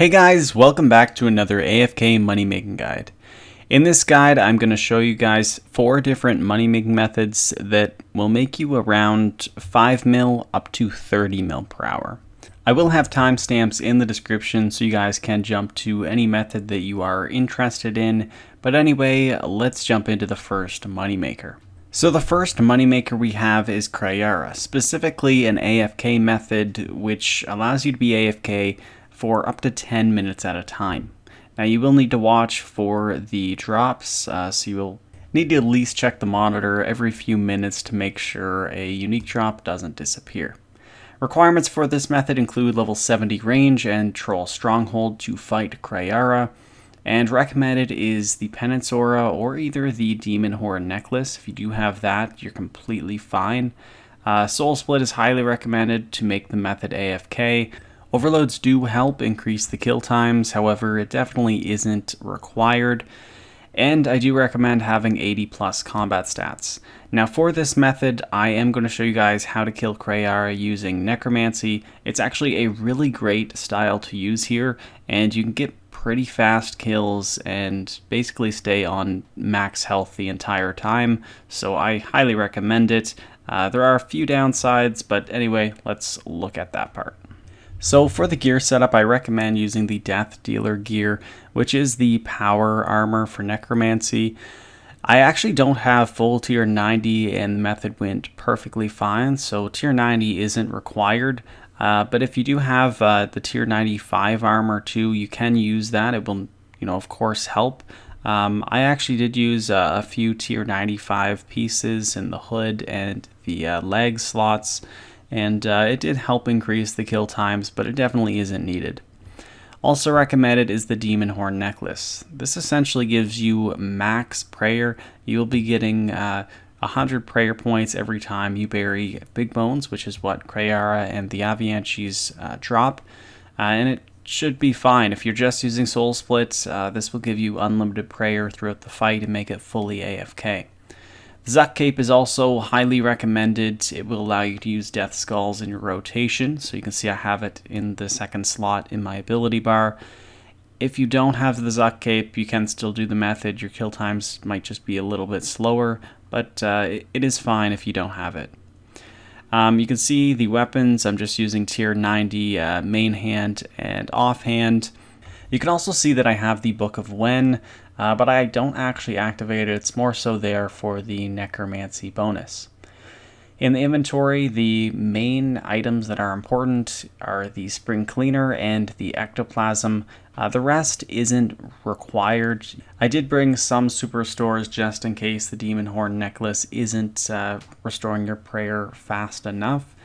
Hey guys, welcome back to another AFK money making guide. In this guide, I'm going to show you guys 4 different money making methods that will make you around 5 mil up to 30 mil per hour. I will have timestamps in the description so you guys can jump to any method that you are interested in. But anyway, let's jump into the first moneymaker. So the first moneymaker we have is Kree'Arra, specifically an AFK method which allows you to be AFK for up to 10 minutes at a time. Now you will need to watch for the drops, so you will need to at least check the monitor every few minutes to make sure a unique drop doesn't disappear. Requirements for this method include level 70 range and Troll Stronghold to fight Kree'Arra, and recommended is the Penance Aura or either the Demon Horn Necklace. If you do have that, you're completely fine. Soul Split is highly recommended to make the method AFK. Overloads do help increase the kill times, however it definitely isn't required, and I do recommend having 80 plus combat stats. Now for this method, I am going to show you guys how to kill Kree'Arra using Necromancy. It's actually a really great style to use here, and you can get pretty fast kills and basically stay on max health the entire time, so I highly recommend it. There are a few downsides, but anyway, let's look at that part. So for the gear setup, I recommend using the Death Dealer gear, which is the power armor for Necromancy. I actually don't have full tier 90 and the method went perfectly fine, so tier 90 isn't required. But if you do have the tier 95 armor too, you can use that. It will, of course help. I actually did use a few tier 95 pieces in the hood and the leg slots, and it did help increase the kill times, but it definitely isn't needed. Also recommended is the Demon Horn Necklace. This essentially gives you max prayer. You'll be getting 100 prayer points every time you bury Big Bones, which is what Kree'Arra and the Avalanches drop, and it should be fine. If you're just using Soul Splits, this will give you unlimited prayer throughout the fight and make it fully AFK. The Zuck Cape is also highly recommended. It will allow you to use Death Skulls in your rotation, so you can see I have it in the second slot in my ability bar. If you don't have the Zuck Cape, you can still do the method. Your kill times might just be a little bit slower, but it is fine if you don't have it. You can see the weapons. I'm just using tier 90 main hand and offhand. You can also see that I have the Book of Wen, but I don't actually activate it. It's more so there for the Necromancy bonus. In the inventory, the main items that are important are the Spring Cleaner and the Ectoplasm. The rest isn't required. I did bring some superstores just in case the Demon Horn Necklace isn't restoring your prayer fast enough.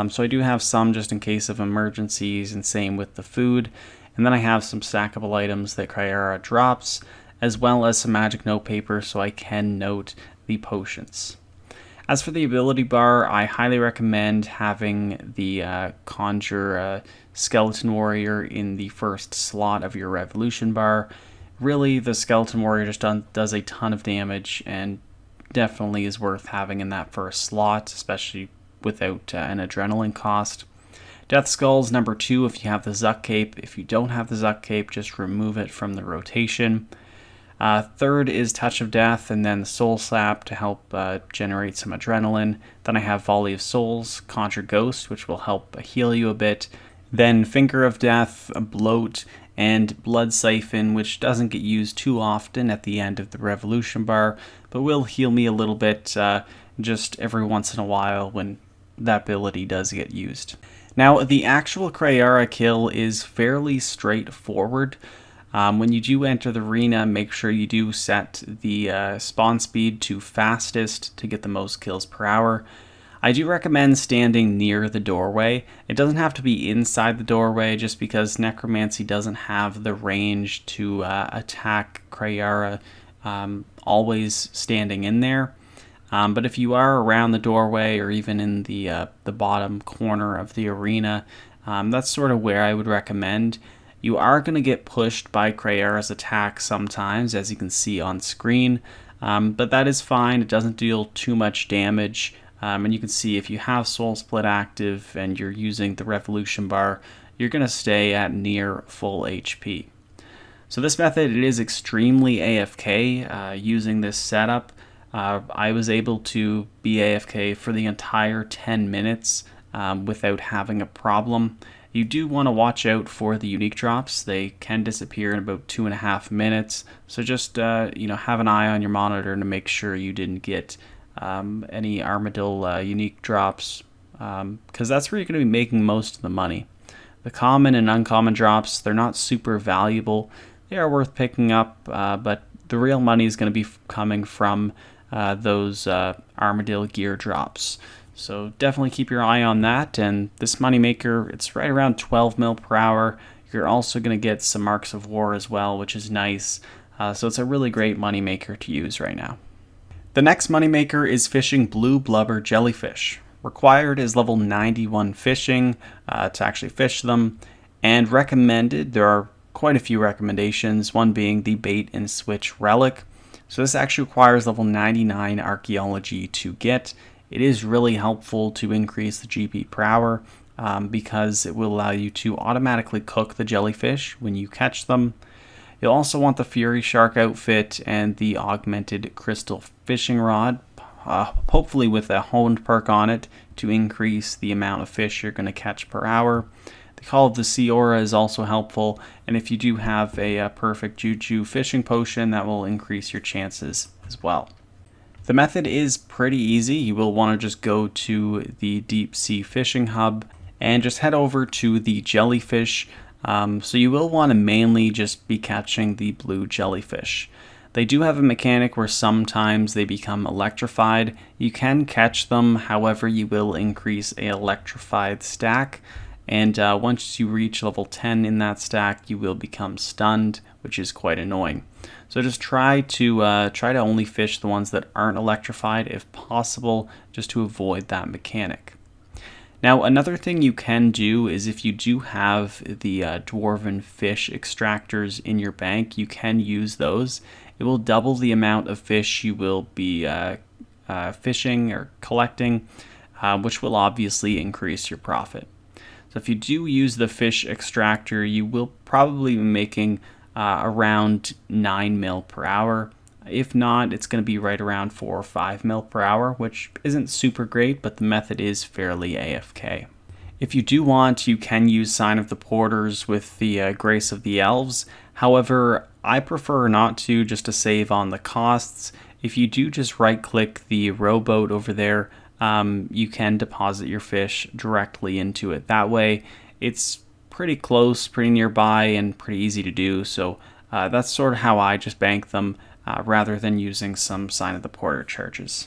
So I do have some just in case of emergencies, and same with the food. And then I have some stackable items that Kree'Arra drops, as well as some magic note paper so I can note the potions. As for the ability bar, I highly recommend having the Conjure Skeleton Warrior in the first slot of your Revolution bar. Really, the Skeleton Warrior just does a ton of damage and definitely is worth having in that first slot, especially without an adrenaline cost. Death Skulls number 2 if you have the Zuck Cape. If you don't have the Zuck Cape, just remove it from the rotation. Third is Touch of Death, and then the Soul Sap to help generate some adrenaline. Then I have Volley of Souls, Conjure Ghost, which will help heal you a bit. Then Finger of Death, Bloat, and Blood Siphon, which doesn't get used too often at the end of the Revolution bar, but will heal me a little bit just every once in a while when that ability does get used. Now, the actual Kree'Arra kill is fairly straightforward. When you do enter the arena, make sure you do set the spawn speed to fastest to get the most kills per hour. I do recommend standing near the doorway. It doesn't have to be inside the doorway just because Necromancy doesn't have the range to attack Kree'Arra always standing in there. But if you are around the doorway or even in the bottom corner of the arena, that's sort of where I would recommend. You are going to get pushed by Kree'Arra's attack sometimes, as you can see on screen, but that is fine. It doesn't deal too much damage, and you can see if you have Soul Split active and you're using the Revolution bar, you're going to stay at near full HP. So this method, it is extremely AFK. Using this setup, I was able to be AFK for the entire 10 minutes without having a problem. You do want to watch out for the unique drops. They can disappear in about 2.5 minutes. So just have an eye on your monitor to make sure you didn't get any Armadillo unique drops, because that's where you're going to be making most of the money. The common and uncommon drops, they're not super valuable. They are worth picking up, but the real money is going to be coming from those Armadillo gear drops. So definitely keep your eye on that. And this moneymaker, it's right around 12 mil per hour. You're also going to get some marks of war as well, which is nice. So it's a really great moneymaker to use right now. The next moneymaker is fishing blue blubber jellyfish. Required is level 91 fishing to actually fish them. And recommended, there are quite a few recommendations, one being the bait and switch relic. So this actually requires level 99 archaeology to get. It is really helpful to increase the GP per hour because it will allow you to automatically cook the jellyfish when you catch them. You'll also want the Fury Shark outfit and the augmented crystal fishing rod, hopefully with a honed perk on it to increase the amount of fish you're going to catch per hour. The Call of the Sea Aura is also helpful, and if you do have a perfect Juju fishing potion, that will increase your chances as well. The method is pretty easy. You will want to just go to the deep sea fishing hub and just head over to the jellyfish. So you will want to mainly just be catching the blue jellyfish. They do have a mechanic where sometimes they become electrified. You can catch them, however you will increase a electrified stack. And once you reach level 10 in that stack, you will become stunned, which is quite annoying. So just try to only fish the ones that aren't electrified if possible, just to avoid that mechanic. Now, another thing you can do is if you do have the dwarven fish extractors in your bank, you can use those. It will double the amount of fish you will be fishing or collecting, which will obviously increase your profit. So if you do use the fish extractor, you will probably be making around 9 mil per hour. If not, it's going to be right around 4 or 5 mil per hour, which isn't super great, but the method is fairly AFK. If you do want, you can use Sign of the Porters with the Grace of the Elves. However, I prefer not to, just to save on the costs. If you do just right-click the rowboat over there, you can deposit your fish directly into it. That way, it's pretty close, pretty nearby, and pretty easy to do. So that's sort of how I just bank them, rather than using some Sign of the Porter charges.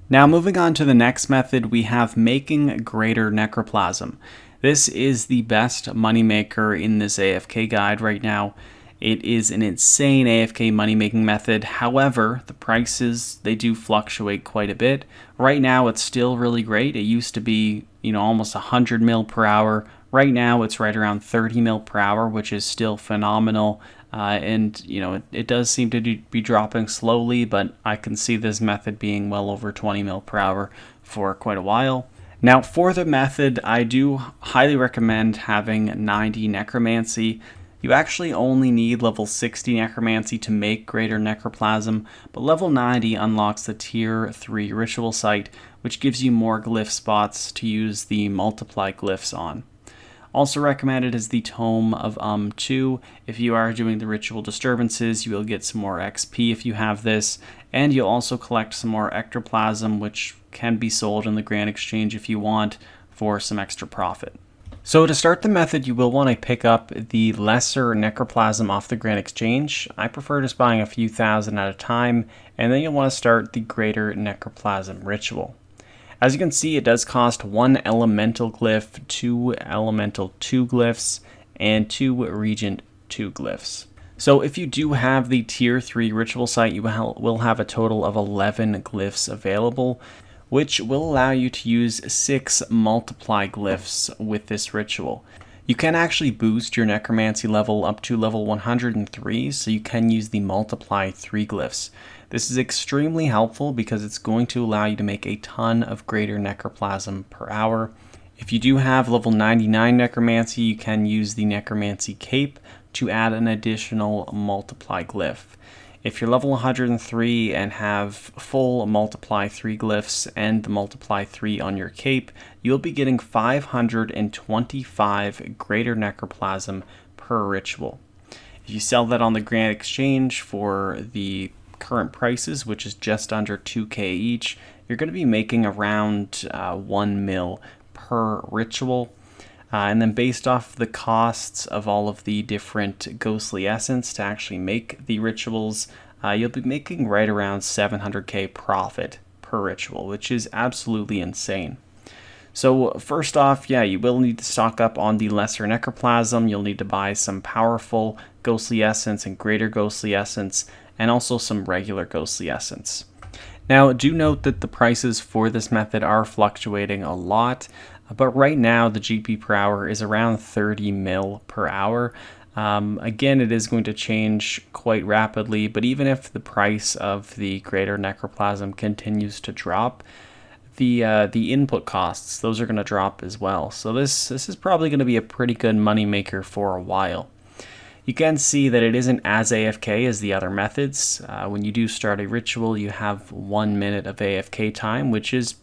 Now moving on to the next method, we have making greater necroplasm. This is the best moneymaker in this AFK guide right now. It is an insane AFK money-making method. However, the prices, they do fluctuate quite a bit. Right now, it's still really great. It used to be, almost 100 mil per hour. Right now, it's right around 30 mil per hour, which is still phenomenal. It does seem to be dropping slowly, but I can see this method being well over 20 mil per hour for quite a while. Now, for the method, I do highly recommend having 90 Necromancy. You actually only need level 60 Necromancy to make greater Necroplasm, but level 90 unlocks the tier 3 ritual site, which gives you more glyph spots to use the multiply glyphs on. Also recommended is the Tome of 2. If you are doing the ritual disturbances, you will get some more XP if you have this, and you'll also collect some more ectoplasm, which can be sold in the Grand Exchange if you want for some extra profit. So to start the method, you will want to pick up the lesser Necroplasm off the Grand Exchange. I prefer just buying a few thousand at a time, and then you'll want to start the greater Necroplasm ritual. As you can see, it does cost 1 elemental glyph, 2 elemental 2 glyphs, and 2 regent 2 glyphs. So if you do have the tier 3 ritual site, you will have a total of 11 glyphs available, which will allow you to use 6 multiply glyphs with this ritual. You can actually boost your necromancy level up to level 103, so you can use the multiply 3 glyphs. This is extremely helpful because it's going to allow you to make a ton of greater necroplasm per hour. If you do have level 99 Necromancy, you can use the Necromancy Cape to add an additional multiply glyph. If you're level 103 and have full multiply 3 glyphs and the multiply 3 on your cape, you'll be getting 525 greater necroplasm per ritual. If you sell that on the Grand Exchange for the current prices, which is just under 2k each, you're going to be making around 1 mil per ritual. And then based off the costs of all of the different ghostly essence to actually make the rituals, you'll be making right around 700k profit per ritual, which is absolutely insane. So first off, yeah, you will need to stock up on the lesser necroplasm. You'll need to buy some powerful ghostly essence and greater ghostly essence, and also some regular ghostly essence. Now, do note that the prices for this method are fluctuating a lot, but right now the GP per hour is around 30 mil per hour. Again, it is going to change quite rapidly, but even if the price of the greater necroplasm continues to drop, the input costs, those are going to drop as well. So this is probably going to be a pretty good money maker for a while. You can see that it isn't as AFK as the other methods. When you do start a ritual, you have 1 minute of AFK time, which is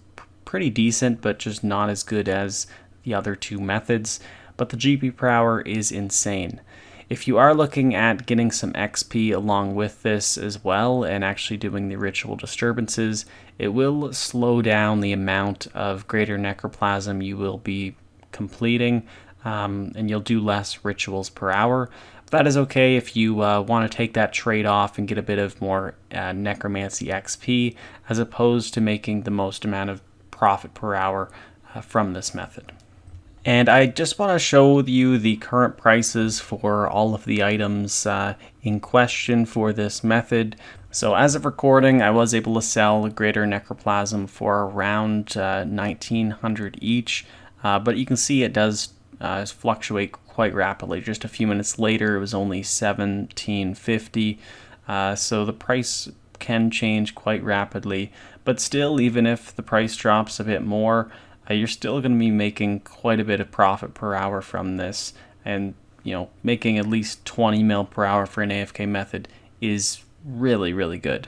pretty decent, but just not as good as the other two methods. But the GP per hour is insane. If you are looking at getting some XP along with this as well and actually doing the ritual disturbances, it will slow down the amount of greater necroplasm you will be completing, and you'll do less rituals per hour. That is okay if you want to take that trade-off and get a bit of more necromancy XP, as opposed to making the most amount of profit per hour from this method. And I just want to show you the current prices for all of the items in question for this method. So as of recording, I was able to sell greater necroplasm for around 1900 each, but you can see it does fluctuate quite rapidly. Just a few minutes later, it was only 1750, so the price can change quite rapidly. But still, even if the price drops a bit more, you're still going to be making quite a bit of profit per hour from this, and making at least 20 mil per hour for an AFK method is really good.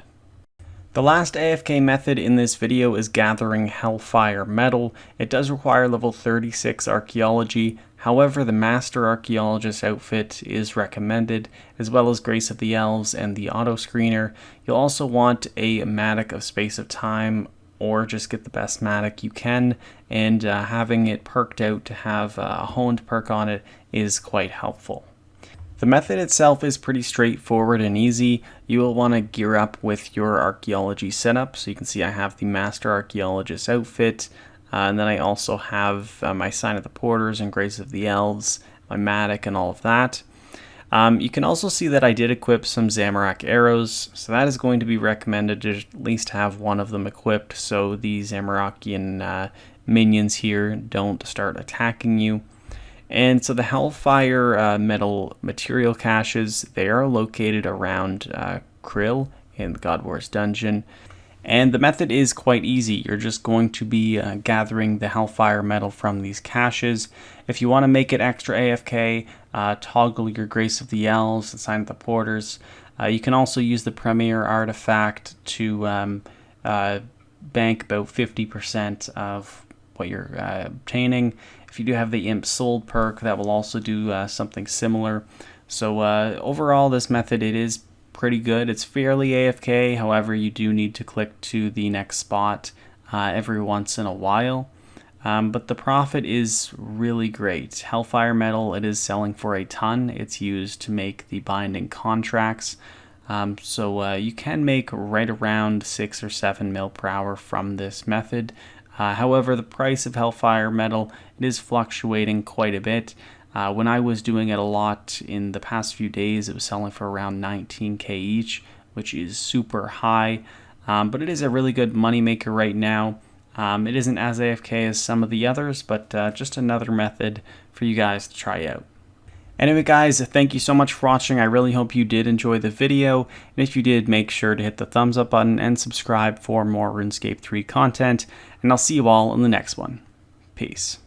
The last AFK method in this video is gathering Hellfire Metal. It does require level 36 archaeology. However, the Master Archaeologist outfit is recommended, as well as Grace of the Elves and the Auto Screener. You'll also want a Matic of Space of Time, or just get the best Matic you can, and having it perked out to have a honed perk on it is quite helpful. The method itself is pretty straightforward and easy. You will want to gear up with your archaeology setup. So you can see I have the Master Archaeologist outfit, and then I also have my Sign of the Porters and Grace of the Elves, my Matic and all of that. You can also see that I did equip some Zamorak arrows, so that is going to be recommended to at least have one of them equipped so the Zamorakian minions here don't start attacking you. And so the Hellfire Metal material caches, they are located around Krill in the God Wars dungeon. And the method is quite easy. You're just going to be gathering the Hellfire Metal from these caches. If you want to make it extra AFK, toggle your Grace of the Elves and Sign of the Porters. You can also use the Premier Artifact to bank about 50% of what you're obtaining. If you do have the Imp Sold perk, that will also do something similar. So overall, this method, it is pretty good. It's fairly AFK, however, you do need to click to the next spot every once in a while. But the profit is really great. Hellfire Metal, it is selling for a ton. It's used to make the binding contracts. So you can make right around 6 or 7 mil per hour from this method. However, the price of Hellfire Metal, it is fluctuating quite a bit. When I was doing it a lot in the past few days, it was selling for around 19k each, which is super high. But it is a really good money maker right now. It isn't as AFK as some of the others, but just another method for you guys to try out. Anyway guys, thank you so much for watching. I really hope you did enjoy the video. And if you did, make sure to hit the thumbs up button and subscribe for more RuneScape 3 content. And I'll see you all in the next one. Peace.